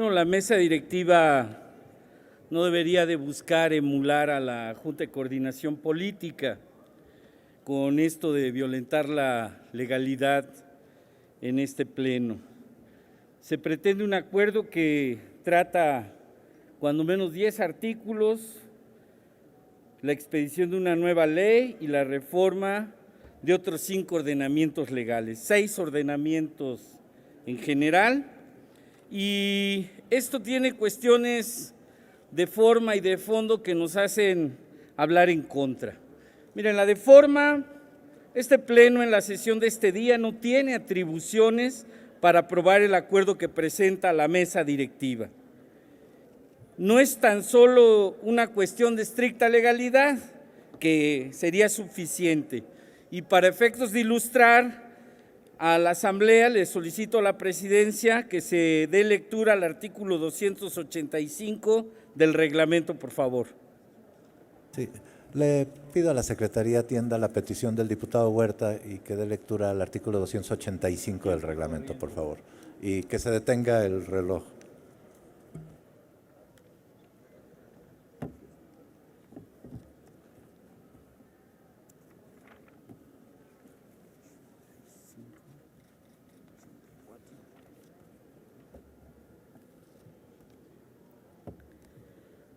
Bueno, la mesa directiva no debería de buscar emular a la Junta de Coordinación Política con esto de violentar la legalidad en este pleno. Se pretende un acuerdo que trata cuando menos 10 artículos, la expedición de una nueva ley y la reforma de otros 5 ordenamientos legales, 6 ordenamientos en general, y esto tiene cuestiones de forma y de fondo que nos hacen hablar en contra. Miren, la de forma, este pleno en la sesión de este día no tiene atribuciones para aprobar el acuerdo que presenta la mesa directiva. No es tan solo una cuestión de estricta legalidad, que sería suficiente, y para efectos de ilustrar a la Asamblea, le solicito a la Presidencia que se dé lectura al artículo 285 del reglamento, por favor. Sí, le pido a la Secretaría atienda la petición del diputado Huerta y que dé lectura al artículo 285 del reglamento, por favor, y que se detenga el reloj.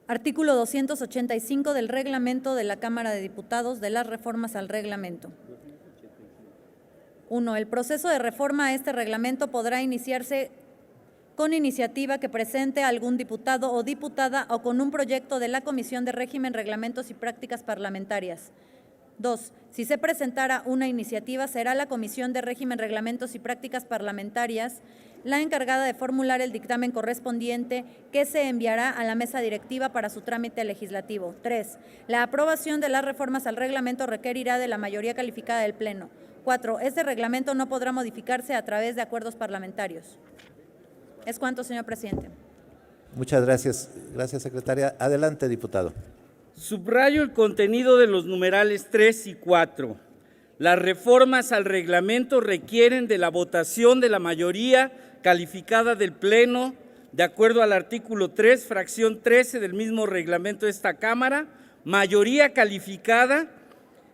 Artículo 285 del reglamento de la Cámara de Diputados de las reformas al reglamento. 1. El proceso de reforma a este reglamento podrá iniciarse con iniciativa que presente algún diputado o diputada o con un proyecto de la Comisión de Régimen, Reglamentos y Prácticas Parlamentarias. 2. Si se presentara una iniciativa, será la Comisión de Régimen, Reglamentos y Prácticas Parlamentarias la encargada de formular el dictamen correspondiente que se enviará a la mesa directiva para su trámite legislativo. 3. La aprobación de las reformas al reglamento requerirá de la mayoría calificada del Pleno. 4. Este reglamento no podrá modificarse a través de acuerdos parlamentarios. Es cuanto, señor presidente. Muchas gracias. Gracias, secretaria. Adelante, diputado. Subrayo el contenido de los numerales 3 y 4. Las reformas al reglamento requieren de la votación de la mayoría calificada del Pleno, de acuerdo al artículo 3, fracción 13 del mismo reglamento de esta Cámara. Mayoría calificada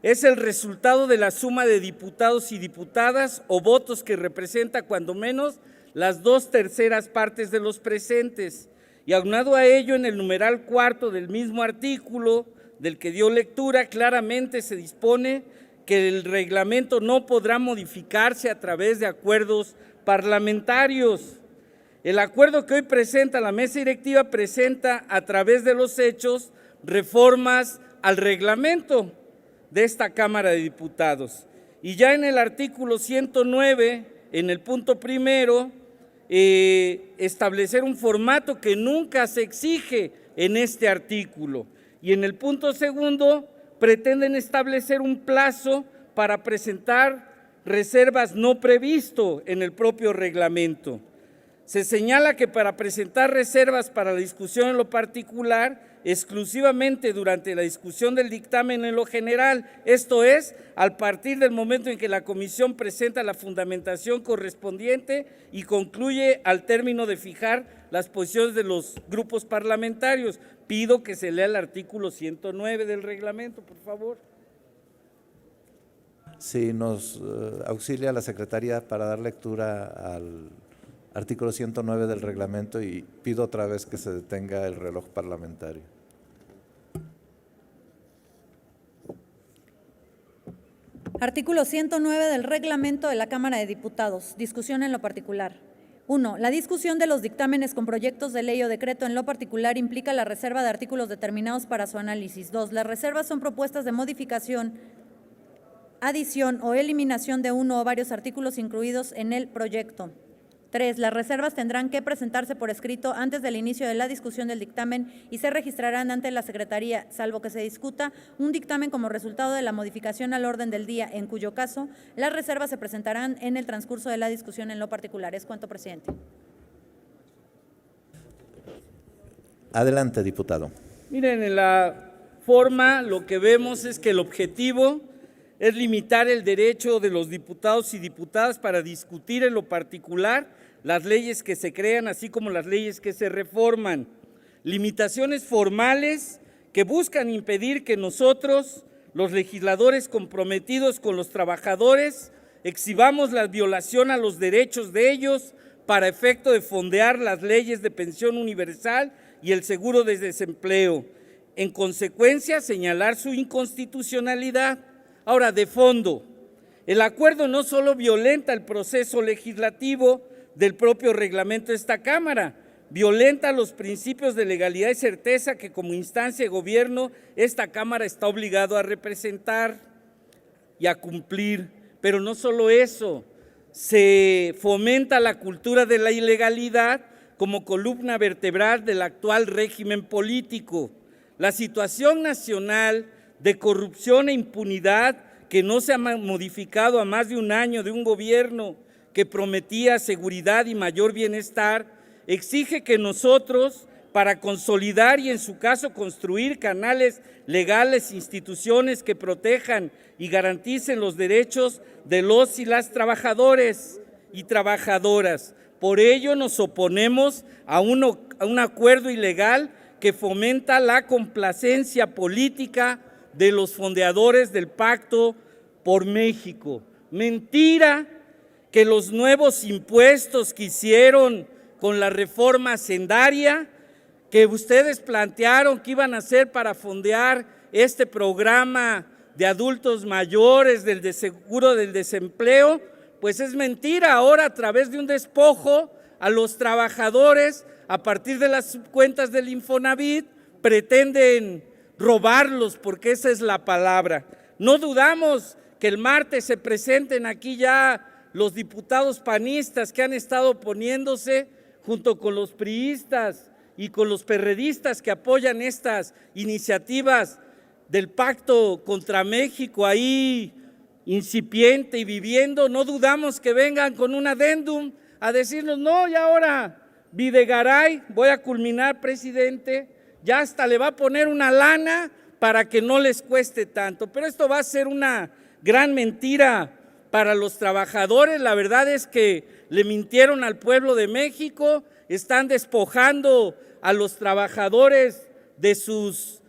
es el resultado de la suma de diputados y diputadas o votos que representa cuando menos las 2/3 partes de los presentes. Y aunado a ello, en el numeral 4 del mismo artículo del que dio lectura, claramente se dispone que el reglamento no podrá modificarse a través de acuerdos parlamentarios. El acuerdo que hoy presenta la mesa directiva presenta a través de los hechos reformas al reglamento de esta Cámara de Diputados. Y ya en el artículo 109, en el punto primero, establecer un formato que nunca se exige en este artículo. Y en el punto segundo, pretenden establecer un plazo para presentar reservas no previsto en el propio reglamento. Se señala que para presentar reservas para la discusión en lo particular, exclusivamente durante la discusión del dictamen en lo general, esto es, al partir del momento en que la comisión presenta la fundamentación correspondiente y concluye al término de fijar las posiciones de los grupos parlamentarios. Pido que se lea el artículo 109 del reglamento, por favor. Si nos auxilia la Secretaría para dar lectura al artículo 109 del reglamento, y pido otra vez que se detenga el reloj parlamentario. Artículo 109 del reglamento de la Cámara de Diputados. Discusión en lo particular. 1. La discusión de los dictámenes con proyectos de ley o decreto en lo particular implica la reserva de artículos determinados para su análisis. 2. Las reservas son propuestas de modificación, adición o eliminación de uno o varios artículos incluidos en el proyecto. 3. Las reservas tendrán que presentarse por escrito antes del inicio de la discusión del dictamen y se registrarán ante la Secretaría, salvo que se discuta un dictamen como resultado de la modificación al orden del día, en cuyo caso las reservas se presentarán en el transcurso de la discusión en lo particular. Es cuanto, presidente. Adelante, diputado. Miren, en la forma lo que vemos es que el objetivo es limitar el derecho de los diputados y diputadas para discutir en lo particular las leyes que se crean, así como las leyes que se reforman. Limitaciones formales que buscan impedir que nosotros, los legisladores comprometidos con los trabajadores, exhibamos la violación a los derechos de ellos para efecto de fondear las leyes de pensión universal y el seguro de desempleo. En consecuencia, señalar su inconstitucionalidad. Ahora, de fondo, el acuerdo no solo violenta el proceso legislativo del propio reglamento de esta Cámara, violenta los principios de legalidad y certeza que como instancia de gobierno esta Cámara está obligado a representar y a cumplir. Pero no solo eso, se fomenta la cultura de la ilegalidad como columna vertebral del actual régimen político. La situación nacional de corrupción e impunidad que no se ha modificado a más de un año de un gobierno que prometía seguridad y mayor bienestar, exige que nosotros, para consolidar y en su caso construir canales legales, instituciones que protejan y garanticen los derechos de los y las trabajadores y trabajadoras. Por ello nos oponemos a un acuerdo ilegal que fomenta la complacencia política de los fondeadores del Pacto por México. Mentira que los nuevos impuestos que hicieron con la reforma hacendaria, que ustedes plantearon que iban a hacer para fondear este programa de adultos mayores del seguro del desempleo, pues es mentira. Ahora, a través de un despojo a los trabajadores, a partir de las cuentas del Infonavit, pretenden robarlos, porque esa es la palabra. No dudamos que el martes se presenten aquí ya los diputados panistas que han estado oponiéndose junto con los priistas y con los perredistas que apoyan estas iniciativas del Pacto contra México ahí incipiente y viviendo. No dudamos que vengan con un adendum a decirnos, no, y ahora Videgaray, voy a culminar, presidente, ya hasta le va a poner una lana para que no les cueste tanto. Pero esto va a ser una gran mentira para los trabajadores. La verdad es que le mintieron al pueblo de México, están despojando a los trabajadores de sus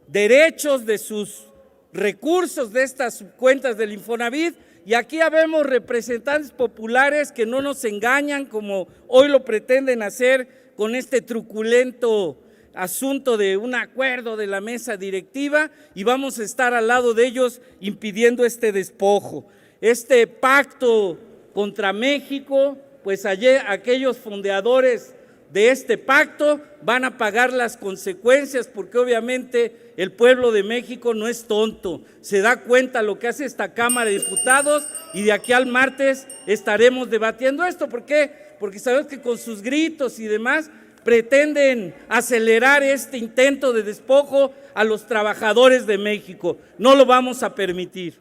derechos, de sus recursos, de estas cuentas del Infonavit. Y aquí habemos representantes populares que no nos engañan como hoy lo pretenden hacer con este truculento asunto de un acuerdo de la mesa directiva, y vamos a estar al lado de ellos impidiendo este despojo. Este pacto contra México, pues ayer aquellos fondeadores de este pacto van a pagar las consecuencias, porque obviamente el pueblo de México no es tonto, se da cuenta lo que hace esta Cámara de Diputados, y de aquí al martes estaremos debatiendo esto. ¿Por qué? Porque sabemos que con sus gritos y demás pretenden acelerar este intento de despojo a los trabajadores de México. No lo vamos a permitir.